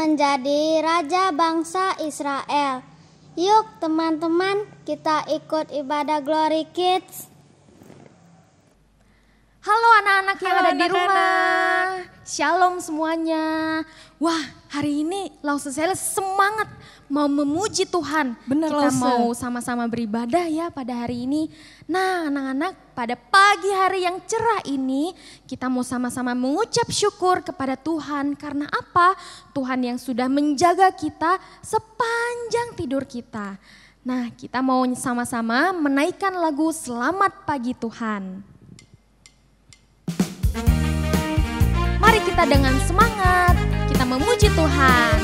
menjadi raja bangsa Israel. Yuk teman-teman, kita ikut ibadah Glory Kids. Halo anak-anak yang ada di rumah. Shalom semuanya. Wah, hari ini Lause Sales semangat mau memuji Tuhan. Bener, kita Lause. mau sama-sama beribadah ya pada hari ini. Nah anak-anak, pada pagi hari yang cerah ini kita mau sama-sama mengucap syukur kepada Tuhan. Karena apa? Tuhan yang sudah menjaga kita sepanjang tidur kita. Nah, kita mau sama-sama menaikkan lagu Selamat Pagi Tuhan. Mari kita dengan semangat, kita memuji Tuhan.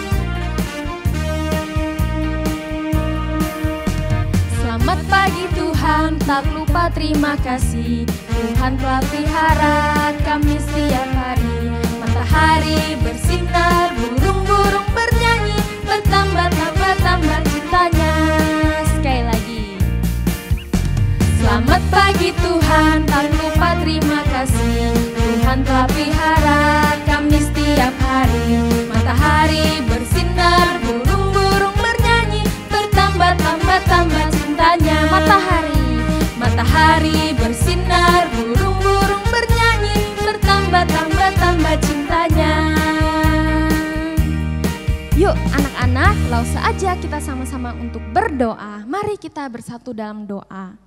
Selamat pagi Tuhan, tak lupa terima kasih. Tuhan telah pelihara kami setiap hari. Matahari bersinar, burung-burung bernyanyi, bertambah-tambah cintanya. Sekali lagi. Selamat pagi Tuhan, tak lupa terima kasih. Tuhan telah pelihara kami setiap hari. Matahari bersinar, burung-burung bernyanyi, bertambah-tambah cintanya. Matahari bersinar, burung-burung bernyanyi, bertambah-tambah cintanya. Yuk anak-anak, langsung aja kita sama-sama untuk berdoa. Mari kita bersatu dalam doa.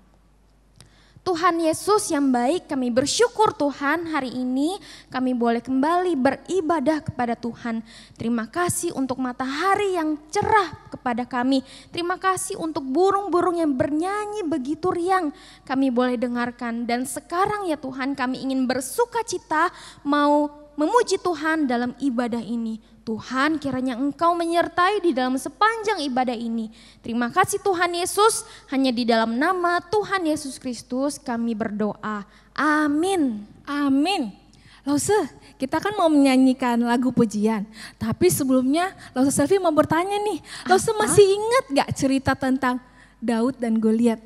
Tuhan Yesus yang baik, kami bersyukur Tuhan hari ini kami boleh kembali beribadah kepada Tuhan. Terima kasih untuk matahari yang cerah kepada kami. Terima kasih untuk burung-burung yang bernyanyi begitu riang kami boleh dengarkan. Dan sekarang ya Tuhan, kami ingin bersuka cita mau memuji Tuhan dalam ibadah ini. Tuhan, kiranya Engkau menyertai di dalam sepanjang ibadah ini. Terima kasih Tuhan Yesus, hanya di dalam nama Tuhan Yesus Kristus kami berdoa. Amin. Amin. Lause, kita kan mau menyanyikan lagu pujian. Tapi sebelumnya Lause Selvi mau bertanya nih. Lause masih ingat gak cerita tentang Daud dan Goliat?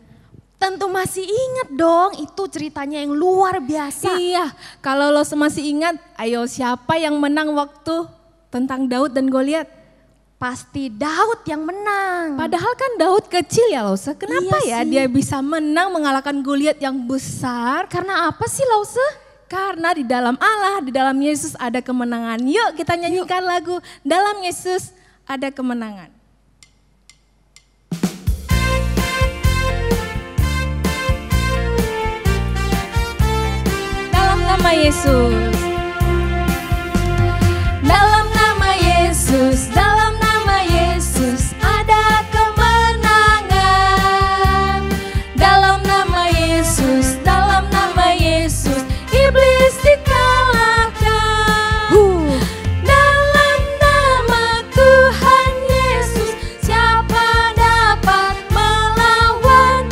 Tentu masih ingat dong, itu ceritanya yang luar biasa. Iya, kalau Lause masih ingat, ayo siapa yang menang waktu tentang Daud dan Goliat? Pasti Daud yang menang. Padahal kan Daud kecil ya Lause. Kenapa Iya ya sih. dia bisa menang mengalahkan Goliat yang besar? Karena apa sih Lause? Karena di dalam Allah, di dalam Yesus ada kemenangan. Yuk kita nyanyikan lagu Dalam Yesus Ada Kemenangan. Dalam nama Yesus. Dalam nama Yesus, dalam nama Yesus ada kemenangan. Dalam nama Yesus, dalam nama Yesus iblis dikalahkan. Dalam nama Tuhan Yesus siapa dapat melawan?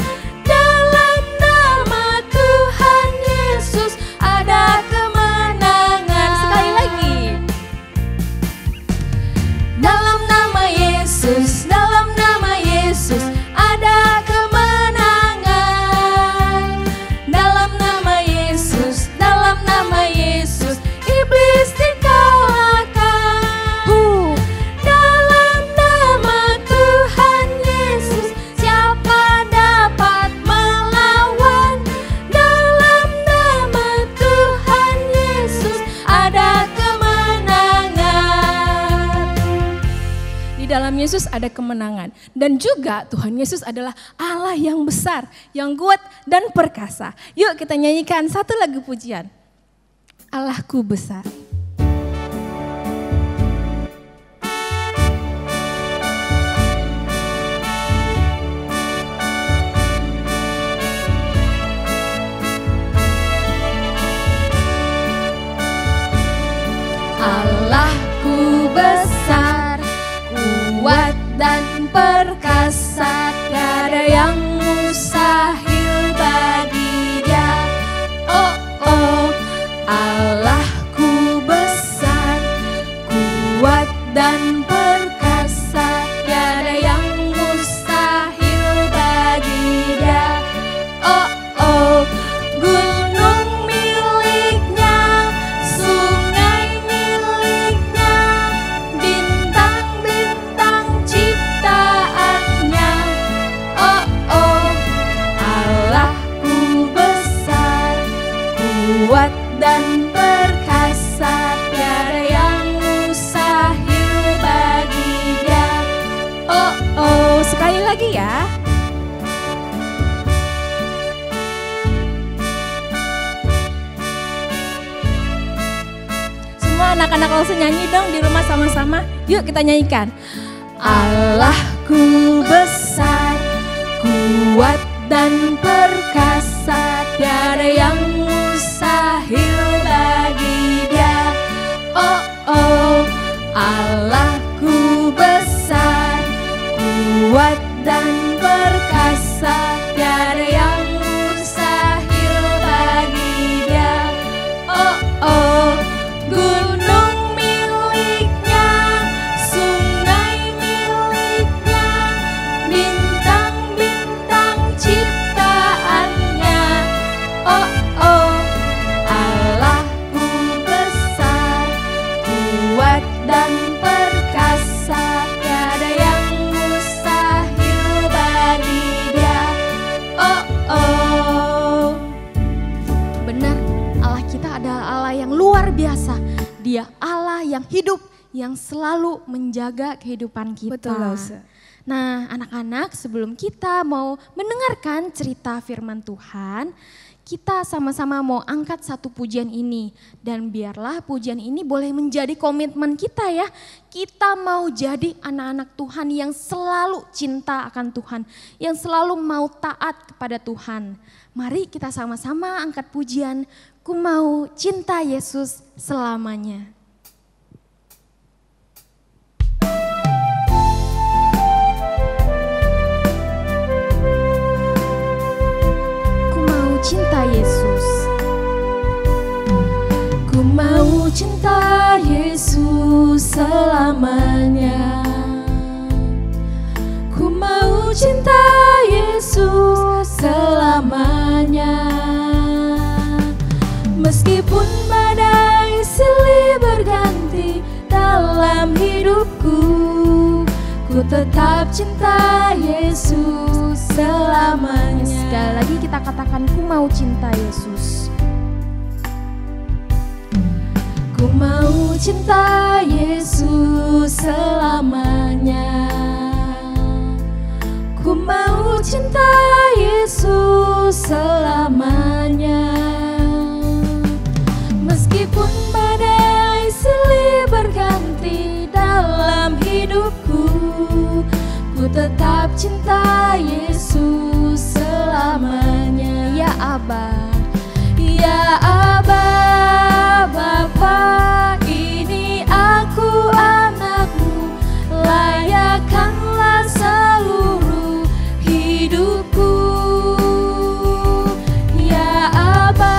Dalam nama Tuhan Yesus ada kemenangan. Sekali lagi. Dalam nama Yesus ada kemenangan. Dalam nama Yesus iblis dikalahkan. Dalam nama Tuhan Yesus siapa dapat melawan? Dalam nama Tuhan Yesus ada kemenangan. Di dalam Yesus ada kemenangan. Dan juga Tuhan Yesus adalah Allah yang besar, yang kuat dan perkasa. Yuk kita nyanyikan satu lagu pujian. Allahku besar. Allahku besar, kuat dan perkasa, tiada yang mustahil bagi Dia. Oh oh, Allahku anak-anak langsung nyanyi dong di rumah sama-sama. Yuk kita nyanyikan. Allahku besar, kuat dan perkasa, tiada yang mustahil bagi Dia. Oh oh, Allahku besar, kuat dan perkasa, tiada yang mustahil bagi Dia. Oh oh, gunung miliknya, sungai miliknya, bintang-bintang ciptaannya. Oh oh, Allahku besar, kuat dan perkasa, tiada yang mustahil bagi Dia. Oh oh. Benar, Allah kita adalah Allah yang luar biasa. Dia Allah yang hidup, yang selalu menjaga kehidupan kita. Betul, Lause. Nah, anak-anak, sebelum kita mau mendengarkan cerita firman Tuhan, kita sama-sama mau angkat satu pujian ini. Dan biarlah pujian ini boleh menjadi komitmen kita ya. Kita mau jadi anak-anak Tuhan yang selalu cinta akan Tuhan, yang selalu mau taat kepada Tuhan. Mari kita sama-sama angkat pujian, ku mau cinta Yesus selamanya. Cinta Yesus. Ku mau cinta Yesus selamanya. Ku mau cinta Yesus selamanya. Meskipun badai silih berganti dalam hidupku, ku tetap cinta Yesus selamanya. Sekali lagi kita katakan, ku mau cinta Yesus. Ku mau cinta Yesus selamanya. Ku mau cinta Yesus selamanya. Meskipun badai silih berganti dalam hidupku, ku tetap cinta Yesus selamanya. Ya Aba, ya Aba, Bapa, ini aku anakmu, layakkanlah seluruh hidupku. Ya Aba,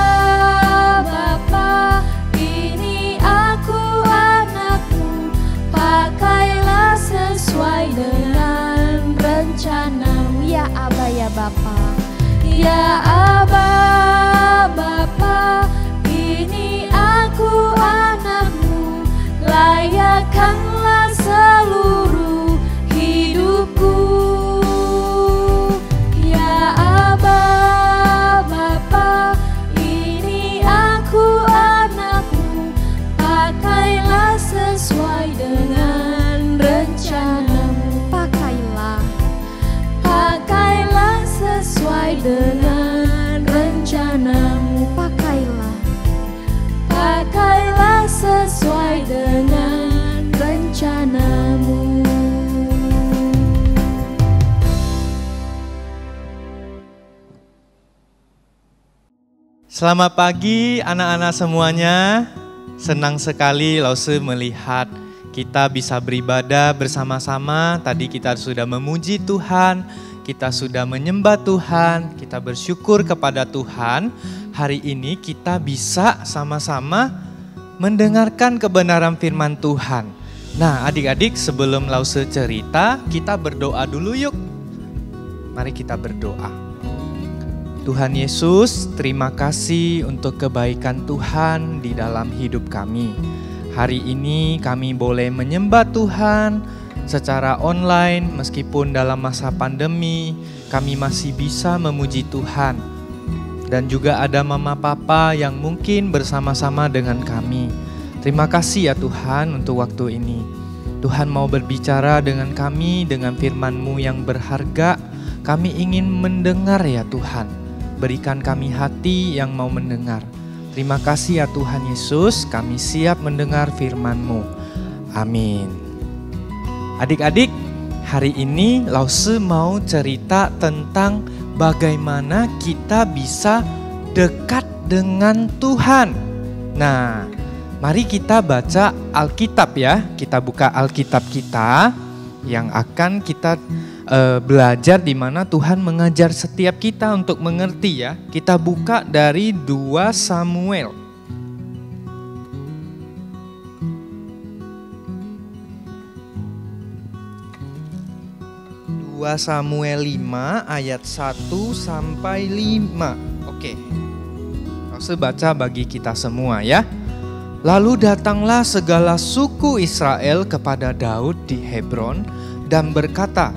Bapa, ini aku anakmu, pakailah sesuai dengan rencanamu. Ya Aba, ya Bapa, ya Aba, Bapa, ini aku anakmu, layakkanlah seluruh hidupku. Ya Aba, Bapa, ini aku anakmu, pakailah sesuai dengan rencanamu. Pakailah sesuai dengan rencanamu. Pakailah sesuai dengan rencanamu. Selamat pagi anak-anak semuanya. Senang sekali Lause melihat kita bisa beribadah bersama-sama. Tadi kita sudah memuji Tuhan, kita sudah menyembah Tuhan, kita bersyukur kepada Tuhan. Hari ini kita bisa sama-sama mendengarkan kebenaran firman Tuhan. Nah adik-adik, sebelum Lause cerita, kita berdoa dulu yuk. Mari kita berdoa. Tuhan Yesus, terima kasih untuk kebaikan Tuhan di dalam hidup kami. Hari ini kami boleh menyembah Tuhan secara online, meskipun dalam masa pandemi kami masih bisa memuji Tuhan. Dan juga ada mama papa yang mungkin bersama-sama dengan kami. Terima kasih ya Tuhan untuk waktu ini. Tuhan mau berbicara dengan kami dengan firman-Mu yang berharga. Kami ingin mendengar ya Tuhan. Berikan kami hati yang mau mendengar. Terima kasih ya Tuhan Yesus, kami siap mendengar firman-Mu. Amin. Adik-adik, hari ini Lause mau cerita tentang bagaimana kita bisa dekat dengan Tuhan. Nah, mari kita baca Alkitab ya. Kita buka Alkitab kita yang akan kita belajar di mana Tuhan mengajar setiap kita untuk mengerti ya. Kita buka dari 2 Samuel. 2 Samuel 5 ayat 1 sampai 5. Oke. Lause baca bagi kita semua ya. Lalu datanglah segala suku Israel kepada Daud di Hebron dan berkata,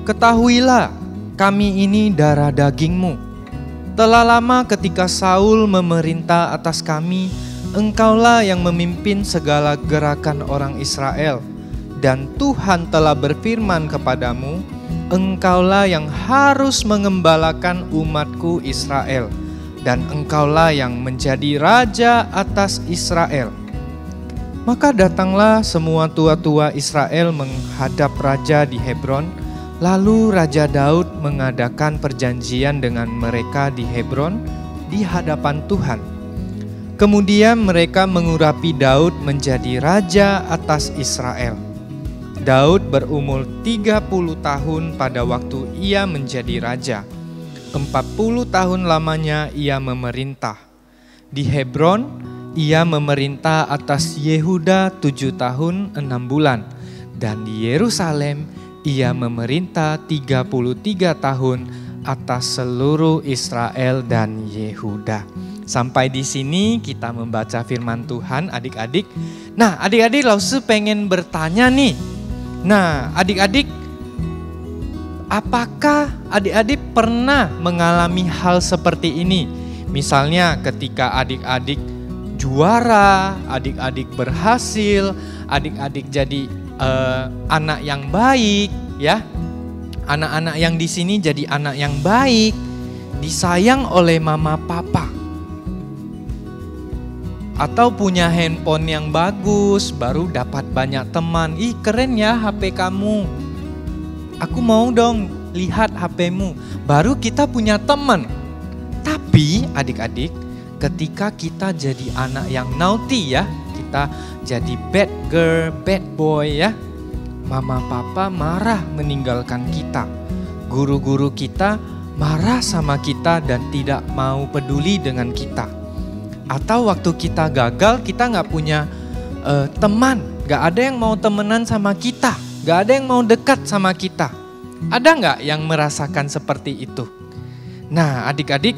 "Ketahuilah, kami ini darah dagingmu. Telah lama ketika Saul memerintah atas kami, engkaulah yang memimpin segala gerakan orang Israel. Dan Tuhan telah berfirman kepadamu, engkaulah yang harus mengembalakan umatku Israel. Dan engkaulah yang menjadi raja atas Israel." Maka datanglah semua tua-tua Israel menghadap raja di Hebron. Lalu Raja Daud mengadakan perjanjian dengan mereka di Hebron di hadapan Tuhan. Kemudian mereka mengurapi Daud menjadi raja atas Israel. Daud berumur 30 tahun pada waktu ia menjadi raja. 40 tahun lamanya ia memerintah. Di Hebron ia memerintah atas Yehuda 7 tahun 6 bulan. Dan di Yerusalem ia memerintah 33 tahun atas seluruh Israel dan Yehuda. Sampai di sini kita membaca firman Tuhan adik-adik. Nah adik-adik Lause pengen bertanya nih. Nah adik-adik, apakah adik-adik pernah mengalami hal seperti ini? Misalnya ketika adik-adik juara, adik-adik berhasil, adik-adik jadi anak yang baik ya. Anak-anak yang di sini jadi anak yang baik, disayang oleh mama papa. Atau punya handphone yang bagus, baru dapat banyak teman. Ih keren ya HP kamu. Aku mau dong lihat HPmu. Baru kita punya teman. Tapi adik-adik, ketika kita jadi anak yang naughty ya, kita jadi bad girl, bad boy ya. Mama papa marah meninggalkan kita. Guru-guru kita marah sama kita dan tidak mau peduli dengan kita. Atau waktu kita gagal, kita gak punya teman. Gak ada yang mau temenan sama kita. Gak ada yang mau dekat sama kita. Ada gak yang merasakan seperti itu? Nah adik-adik,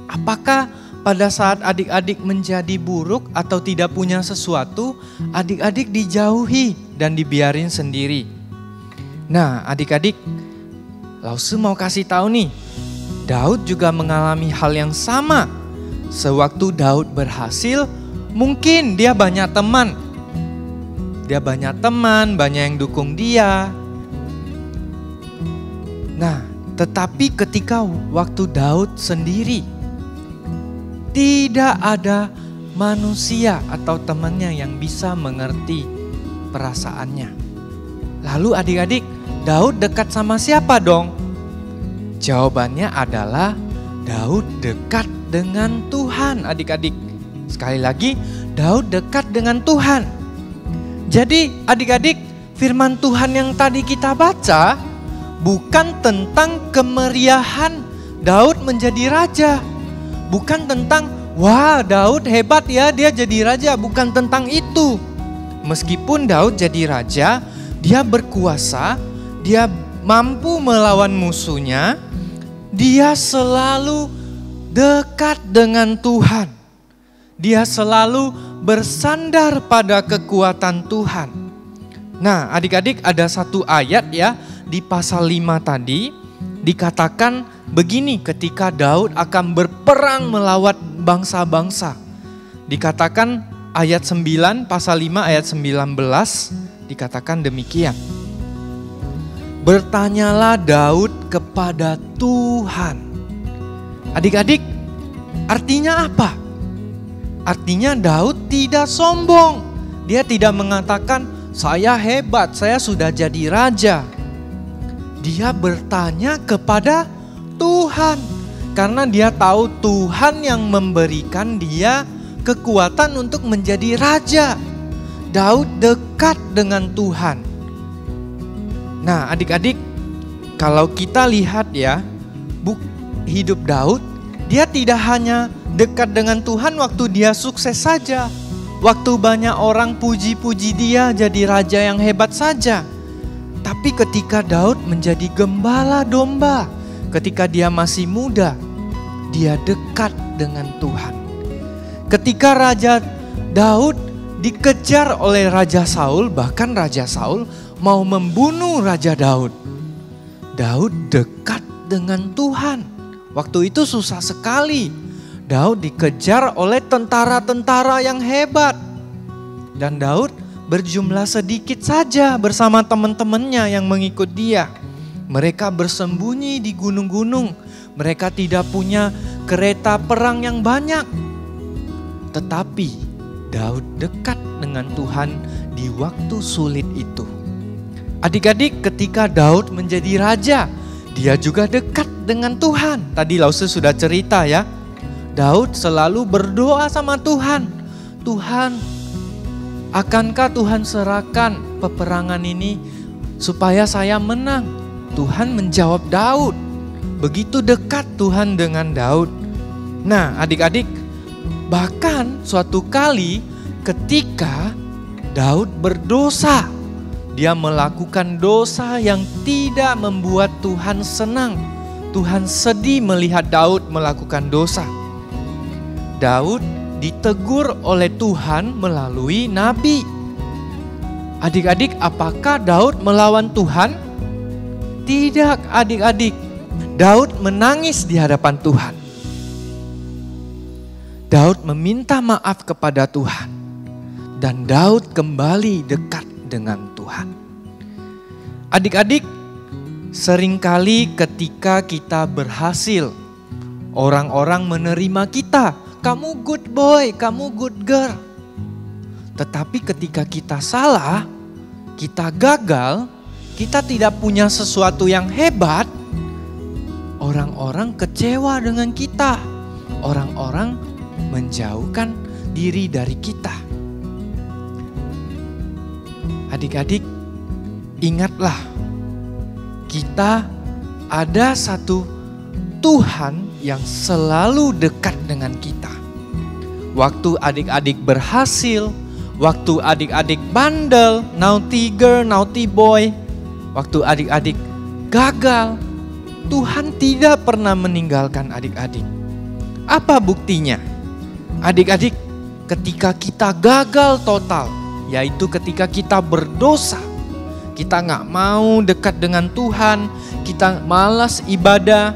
apakah pada saat adik-adik menjadi buruk atau tidak punya sesuatu, adik-adik dijauhi dan dibiarin sendiri? Nah adik-adik, Lause mau kasih tahu nih, Daud juga mengalami hal yang sama. Sewaktu Daud berhasil, mungkin dia banyak teman. Dia banyak teman, banyak yang dukung dia. Nah, tetapi ketika waktu Daud sendiri, tidak ada manusia atau temannya yang bisa mengerti perasaannya. Lalu adik-adik, Daud dekat sama siapa dong? Jawabannya adalah Daud dekat dengan Tuhan adik-adik. Sekali lagi, Daud dekat dengan Tuhan. Jadi adik-adik, firman Tuhan yang tadi kita baca bukan tentang kemeriahan Daud menjadi raja. Bukan tentang, wah Daud hebat ya dia jadi raja. Bukan tentang itu. Meskipun Daud jadi raja, dia berkuasa, dia mampu melawan musuhnya, dia selalu dekat dengan Tuhan. Dia selalu bersandar pada kekuatan Tuhan. Nah adik-adik, ada satu ayat ya di pasal 5 tadi dikatakan begini ketika Daud akan berperang melawan bangsa-bangsa. Dikatakan ayat 9 pasal 5 ayat 19 dikatakan demikian. Bertanyalah Daud kepada Tuhan. Adik-adik, artinya apa? Artinya Daud tidak sombong. Dia tidak mengatakan, saya hebat, saya sudah jadi raja. Dia bertanya kepada Tuhan. Karena dia tahu Tuhan yang memberikan dia kekuatan untuk menjadi raja. Daud dekat dengan Tuhan. Nah, adik-adik, kalau kita lihat ya, hidup Daud, dia tidak hanya dekat dengan Tuhan waktu dia sukses saja. Waktu banyak orang puji-puji dia jadi raja yang hebat saja. Tapi ketika Daud menjadi gembala domba, ketika dia masih muda, dia dekat dengan Tuhan. Ketika Raja Daud dikejar oleh Raja Saul, bahkan Raja Saul mau membunuh Raja Daud. Daud dekat dengan Tuhan. Waktu itu susah sekali. Daud dikejar oleh tentara-tentara yang hebat. Dan Daud berjumlah sedikit saja bersama teman-temannya yang mengikut dia. Mereka bersembunyi di gunung-gunung. Mereka tidak punya kereta perang yang banyak. Tetapi Daud dekat dengan Tuhan di waktu sulit itu. Adik-adik, ketika Daud menjadi raja, dia juga dekat dengan Tuhan. Tadi Lause sudah cerita ya. Daud selalu berdoa sama Tuhan. Tuhan, akankah Tuhan serahkan peperangan ini supaya saya menang? Tuhan menjawab Daud. Begitu dekat Tuhan dengan Daud. Nah, adik-adik, bahkan suatu kali ketika Daud berdosa, dia melakukan dosa yang tidak membuat Tuhan senang. Tuhan sedih melihat Daud melakukan dosa. Daud ditegur oleh Tuhan melalui nabi. Adik-adik, apakah Daud melawan Tuhan? Tidak, adik-adik. Daud menangis di hadapan Tuhan. Daud meminta maaf kepada Tuhan. Dan Daud kembali dekat dengan Tuhan. Adik-adik, seringkali ketika kita berhasil, orang-orang menerima kita. Kamu good boy, kamu good girl. Tetapi ketika kita salah, kita gagal, kita tidak punya sesuatu yang hebat, orang-orang kecewa dengan kita. Orang-orang menjauhkan diri dari kita. Adik-adik, ingatlah, kita ada satu Tuhan yang selalu dekat dengan kita. Waktu adik-adik berhasil, waktu adik-adik bandel, naughty girl, naughty boy, waktu adik-adik gagal, Tuhan tidak pernah meninggalkan adik-adik. Apa buktinya? Adik-adik, ketika kita gagal total, yaitu ketika kita berdosa, kita gak mau dekat dengan Tuhan, kita malas ibadah,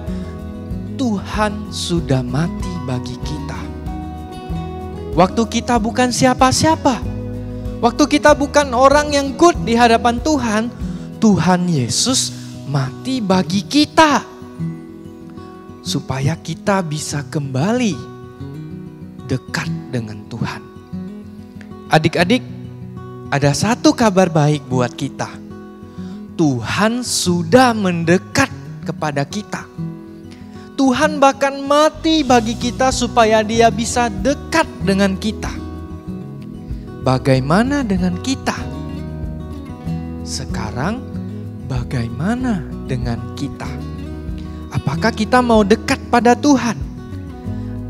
Tuhan sudah mati bagi kita. Waktu kita bukan siapa-siapa, waktu kita bukan orang yang good di hadapan Tuhan, Tuhan Yesus mati bagi kita. Supaya kita bisa kembali dekat dengan Tuhan. Adik-adik, ada satu kabar baik buat kita. Tuhan sudah mendekat kepada kita. Tuhan bahkan mati bagi kita supaya Dia bisa dekat dengan kita. Bagaimana dengan kita? Sekarang bagaimana dengan kita? Apakah kita mau dekat pada Tuhan?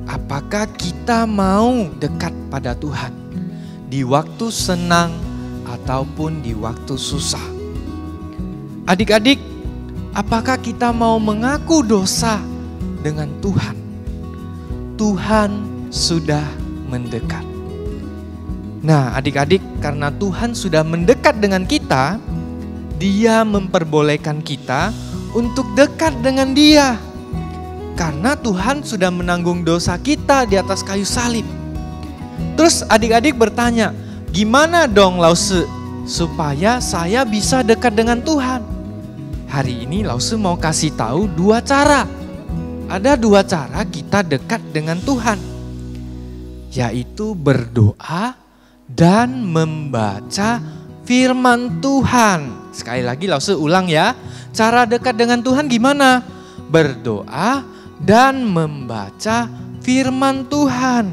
Apakah kita mau dekat pada Tuhan? Di waktu senang ataupun di waktu susah. Adik-adik, apakah kita mau mengaku dosa dengan Tuhan? Tuhan sudah mendekat. Nah, adik-adik, karena Tuhan sudah mendekat dengan kita, Dia memperbolehkan kita untuk dekat dengan Dia. Karena Tuhan sudah menanggung dosa kita di atas kayu salib. Terus adik-adik bertanya, gimana dong Lause supaya saya bisa dekat dengan Tuhan? Hari ini Lause mau kasih tahu 2 cara. Ada 2 cara kita dekat dengan Tuhan. yaitu berdoa dan membaca firman Tuhan. Sekali lagi Lause ulang ya. Cara dekat dengan Tuhan gimana? Berdoa dan membaca firman Tuhan.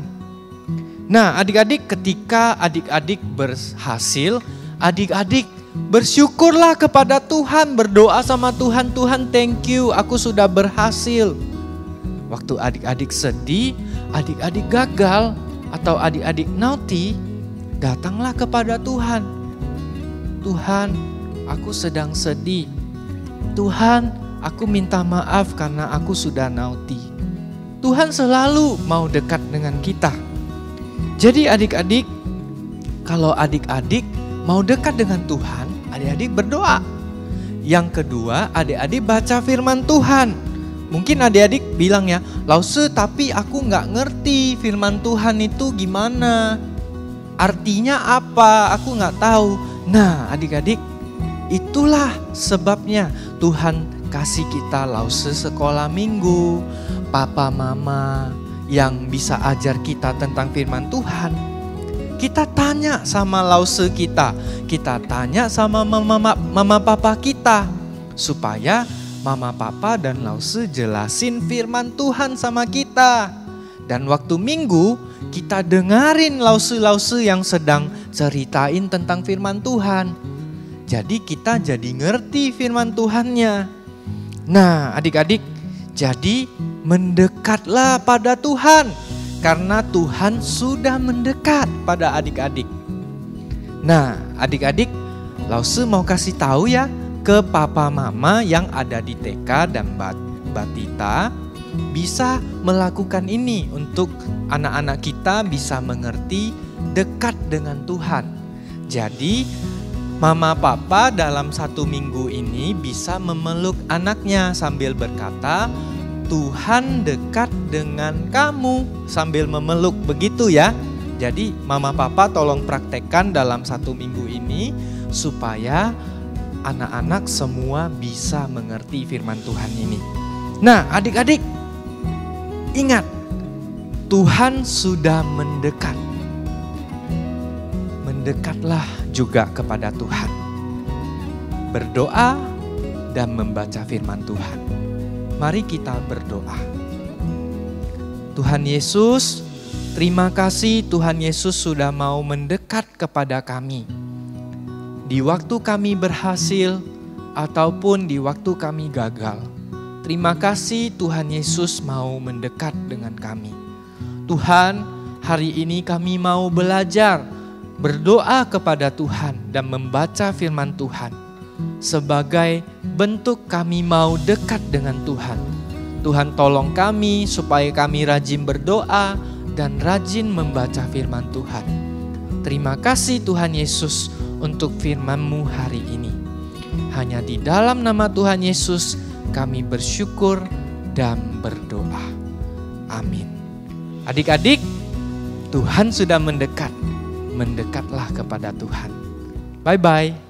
Nah, adik-adik, ketika adik-adik berhasil, adik-adik bersyukurlah kepada Tuhan, berdoa sama Tuhan, Tuhan thank you, aku sudah berhasil. Waktu adik-adik sedih, adik-adik gagal, atau adik-adik naughty, datanglah kepada Tuhan. Tuhan, aku sedang sedih. Tuhan, aku minta maaf karena aku sudah naughty. Tuhan selalu mau dekat dengan kita. Jadi adik-adik, kalau adik-adik mau dekat dengan Tuhan, adik-adik berdoa. Yang kedua, adik-adik baca firman Tuhan. Mungkin adik-adik bilang ya, Lause tapi aku gak ngerti firman Tuhan itu gimana. Artinya apa? Aku gak tahu. Nah adik-adik, itulah sebabnya Tuhan kasih kita Lause sekolah minggu. Papa mama yang bisa ajar kita tentang firman Tuhan. Kita tanya sama Lause kita tanya sama mama papa kita, supaya mama papa dan Lause jelasin firman Tuhan sama kita. Dan waktu minggu kita dengerin Lause yang sedang ceritain tentang firman Tuhan. Jadi kita jadi ngerti firman Tuhannya. Nah adik-adik, jadi mendekatlah pada Tuhan, karena Tuhan sudah mendekat pada adik-adik. Nah adik-adik, Lause mau kasih tahu ya ke papa mama yang ada di TK dan Batita, bisa melakukan ini untuk anak-anak kita bisa mengerti dekat dengan Tuhan. Jadi mama papa dalam 1 minggu ini bisa memeluk anaknya sambil berkata, Tuhan dekat dengan kamu, sambil memeluk, begitu ya. Jadi mama papa tolong praktekkan dalam 1 minggu ini supaya anak-anak semua bisa mengerti firman Tuhan ini. Nah adik-adik, ingat, Tuhan sudah mendekat. Mendekatlah juga kepada Tuhan. Berdoa dan membaca firman Tuhan. Mari kita berdoa. Tuhan Yesus, terima kasih Tuhan Yesus sudah mau mendekat kepada kami. Di waktu kami berhasil ataupun di waktu kami gagal. Terima kasih Tuhan Yesus mau mendekat dengan kami. Tuhan, hari ini kami mau belajar berdoa kepada Tuhan dan membaca firman Tuhan. Sebagai bentuk kami mau dekat dengan Tuhan. Tuhan tolong kami supaya kami rajin berdoa dan rajin membaca firman Tuhan. Terima kasih Tuhan Yesus untuk firman-Mu hari ini. Hanya di dalam nama Tuhan Yesus kami bersyukur dan berdoa. Amin. Adik-adik, Tuhan sudah mendekat. Mendekatlah kepada Tuhan. Bye-bye.